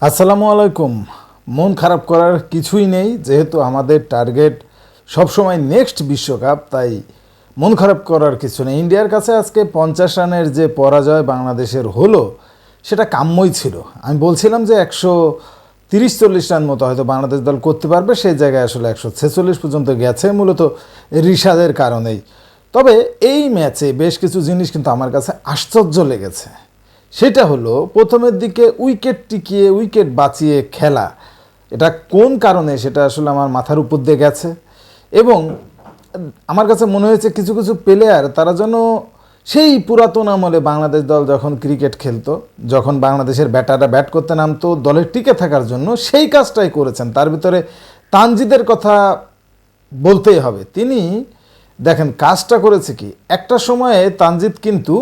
আসসালামু আলাইকুম। মন খারাপ করার কিছুই নেই, যেহেতু আমাদের টার্গেট সবসময় নেক্সট বিশ্বকাপ, তাই মন খারাপ করার কিছু নেই। ইন্ডিয়ার কাছে আজকে 50 রানের যে পরাজয় বাংলাদেশের হলো সেটা কাম্যই ছিল। আমি বলছিলাম যে 130-40 রান মতো হয়তো বাংলাদেশ দল করতে পারবে, সেই জায়গায় আসলে 146 পর্যন্ত গেছে, মূলত রিশাদের কারণেই। তবে এই ম্যাচে বেশ কিছু জিনিস কিন্তু আমার কাছে আশ্চর্য লেগেছে। সেটা হলো প্রথমের দিকে উইকেট টিকিয়ে উইকেট বাঁচিয়ে খেলা, এটা কোন কারণে সেটা আসলে আমার মাথার উপর দিয়ে গেছে। এবং আমার কাছে মনে হয়েছে কিছু কিছু প্লেয়ার তারা যেন সেই পুরাতন আমলে বাংলাদেশ দল যখন ক্রিকেট খেলতো, যখন বাংলাদেশের ব্যাটাররা ব্যাট করতে নামতো দলের টিকে থাকার জন্য, সেই কাজটাই করেছেন। তার ভিতরে তানজিদের কথা বলতেই হবে। তিনি দেখেন কাজটা করেছে কি, একটা সময়ে তানজিদ কিন্তু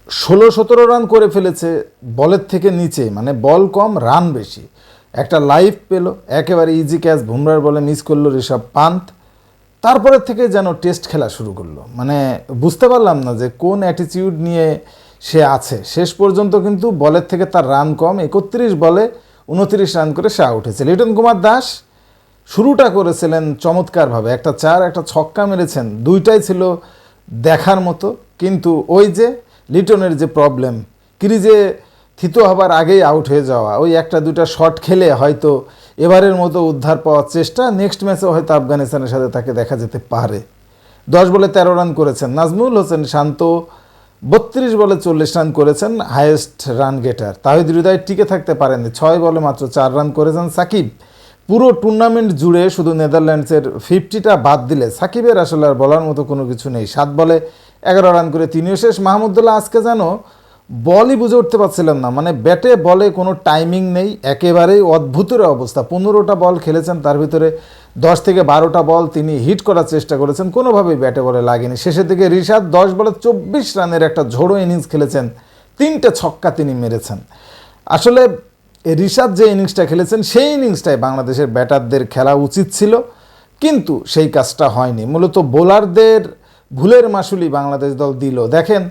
16-17 রান করে ফেলেছে বলের থেকে নিচে, মানে বল কম রান বেশি। একটা লাইফ পেল, একেবারে ইজি ক্যাচ, বুমরার বলে মিস করলো ঋষভ পান্ত। তারপরে থেকে যেন টেস্ট খেলা শুরু করলো, মানে বুঝতে পারলাম না যে কোন অ্যাটিটিউড নিয়ে সে আছে। শেষ পর্যন্ত কিন্তু বলের থেকে তার রান কম, 31 বলে 29 রান করে সে আউট হয়েছে। লিটন কুমার দাস শুরুটা করেছিলেন চমৎকারভাবে, একটা 4 একটা ছক্কা মেরেছেন, দুইটাই ছিল দেখার মতো। কিন্তু ওই যে লিটনের যে প্রবলেম, ক্রিজে থিত হবার আগেই আউট হয়ে যাওয়া, ওই একটা দুটা শট খেলে হয়তো এবারের মতো উদ্ধার পাওয়ার চেষ্টা, নেক্সট ম্যাচেও হয়তো আফগানিস্তানের সাথে তাকে দেখা যেতে পারে। 10 বলে 13 রান করেছেন নাজমুল হোসেন শান্ত, 32 বলে 40 রান করেছেন, হাইয়েস্ট রান গেটার। তাহিদ হৃদয় টিকে থাকতে পারেননি, 6 বলে মাত্র 4 রান করেছেন। সাকিব পুরো টুর্নামেন্ট জুড়ে শুধু নেদারল্যান্ডসের 50টা বাদ দিলে সাকিবের আসলে আর বলার মতো কোনো কিছু নেই। 7 বলে 11 রান করে তিনিও শেষ। মাহমুদুল্লাহ আজকে যেন বলই বুঝে উঠতে পারছিলেন না, মানে ব্যাটে বলে কোনো টাইমিং নেই, একেবারেই অদ্ভুতের অবস্থা। 15টা বল খেলেছেন, তার ভিতরে 10 থেকে 12টা বল তিনি হিট করার চেষ্টা করেছেন, কোনোভাবেই ব্যাটে বলে লাগেনি। শেষের দিকে রিশাদ 10 বলে 24 রানের একটা ঝোড়ো ইনিংস খেলেছেন, 3টে ছক্কা তিনি মেরেছেন। আসলে রিশাদ যে ইনিংসটা খেলেছেন সেই ইনিংসটাই বাংলাদেশের ব্যাটারদের খেলা উচিত ছিল, কিন্তু সেই কাজটা হয়নি। মূলত বোলারদের ভুলের মাসুলি বাংলাদেশ দল দিল। দেখেন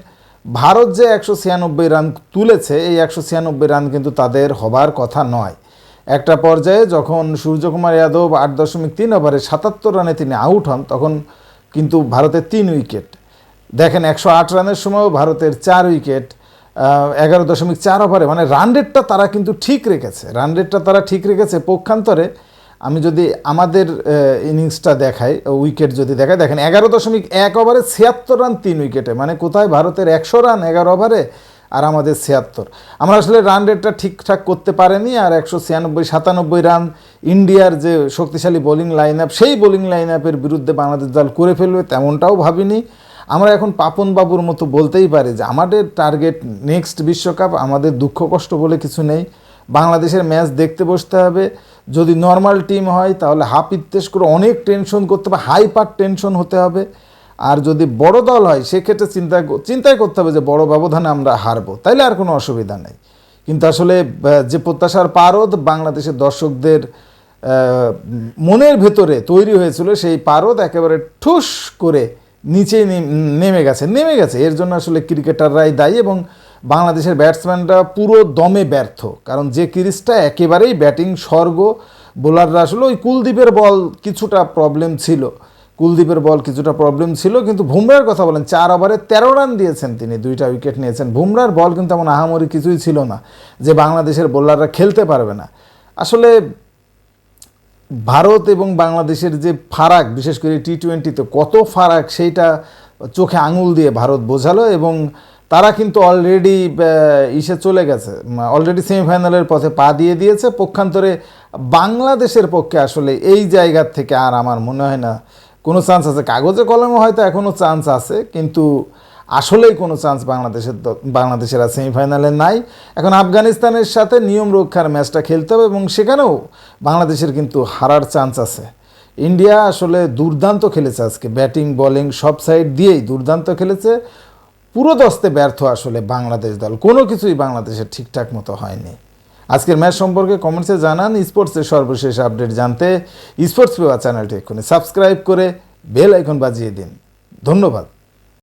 ভারত যে 196 রান তুলেছে, এই 196 রান কিন্তু তাদের হবার কথা নয়। একটা পর্যায়ে যখন সূর্যকুমার যাদব 8.3 ওভারে 77 রানে তিনি আউট হন, তখন কিন্তু ভারতের 3 উইকেট। দেখেন 108 রানের সময়ও ভারতের 4 উইকেট 11.4 ওভারে, মানে রান রেটটা তারা কিন্তু ঠিক রেখেছে, রান রেটটা তারা ঠিক রেখেছে। পক্ষান্তরে আমি যদি আমাদের ইনিংসটা দেখাই, উইকেট যদি দেখাই, দেখেন 11.1 ওভারে 76 রান 3 উইকেটে, মানে কোথায় ভারতের 100 রান 11 ওভারে আর আমাদের 76। আমরা আসলে রান রেটটা ঠিকঠাক করতে পারেনি। আর 196-97 রান ইন্ডিয়ার যে শক্তিশালী বোলিং লাইন আপ, সেই বোলিং লাইন আপের বিরুদ্ধে বাংলাদেশ দল করে ফেলবে তেমনটাও ভাবিনি। আমরা এখন পাপন বাবুর মতো বলতেই পারি যে আমাদের টার্গেট নেক্সট বিশ্বকাপ, আমাদের দুঃখ কষ্ট বলে কিছু নেই। বাংলাদেশের ম্যাচ দেখতে বসতে হবে। যদি নর্মাল টিম হয় তাহলে হাফ ইত্তেশ করে অনেক টেনশন করতে হবে, হাইপার টেনশন হতে হবে। আর যদি বড় দল হয় সেক্ষেত্রে চিন্তাই করতে হবে যে বড় ব্যবধানে আমরা হারবো, তাইলে আর কোনো অসুবিধা নেই। কিন্তু আসলে যে প্রত্যাশার পারদ বাংলাদেশের দর্শকদের মনের ভেতরে তৈরি হয়েছিল, সেই পারদ একেবারে ঠুস করে নিচে নেমে গেছে। এর জন্য আসলে ক্রিকেটাররাই দায়ী, এবং বাংলাদেশের ব্যাটসম্যানরা পুরো দমে ব্যর্থ। কারণ যে ক্রিজটা একেবারেই ব্যাটিং স্বর্গ, বোলাররা আসলে ওই কুলদীপের বল কিছুটা প্রবলেম ছিল, কিন্তু বুমরার কথা বলেন, 4 ওভারে 13 রান দিয়েছেন তিনি, 2টা উইকেট নিয়েছেন। বুমরার বল কিন্তু এমন আহামরি কিছুই ছিল না যে বাংলাদেশের বোলাররা খেলতে পারবে না। আসলে ভারত এবং বাংলাদেশের যে ফারাক, বিশেষ করে টি-20তে কত ফারাক, সেইটা চোখে আঙুল দিয়ে ভারত বোঝালো। এবং তারা কিন্তু অলরেডি চলে গেছে, অলরেডি সেমিফাইনালের পথে পা দিয়ে দিয়েছে। পক্ষান্তরে বাংলাদেশের পক্ষে আসলে এই জায়গার থেকে আর আমার মনে হয় না কোনো চান্স আছে। কাগজে কলমে হয়তো এখনও চান্স আছে, কিন্তু আসলেই কোনো চান্স বাংলাদেশের আর সেমিফাইনালে নাই। এখন আফগানিস্তানের সাথে নিয়ম রক্ষার ম্যাচটা খেলতে হবে, এবং সেখানেও বাংলাদেশের কিন্তু হারার চান্স আছে। ইন্ডিয়া আসলে দুর্দান্ত খেলেছে আজকে, ব্যাটিং বলিং সব সাইড দিয়েই দুর্দান্ত খেলেছে। পুরো দস্তে ব্যর্থ আসলে বাংলাদেশ দল, কোনো কিছুই বাংলাদেশের ঠিকঠাক মতো হয়নি। আজকের ম্যাচ সম্পর্কে কমেন্টসে জানান। স্পোর্টসের সর্বশেষ আপডেট জানতে স্পোর্টস পেপার চ্যানেলটি এক্ষুনি সাবস্ক্রাইব করে বেল আইকন বাজিয়ে দিন। ধন্যবাদ।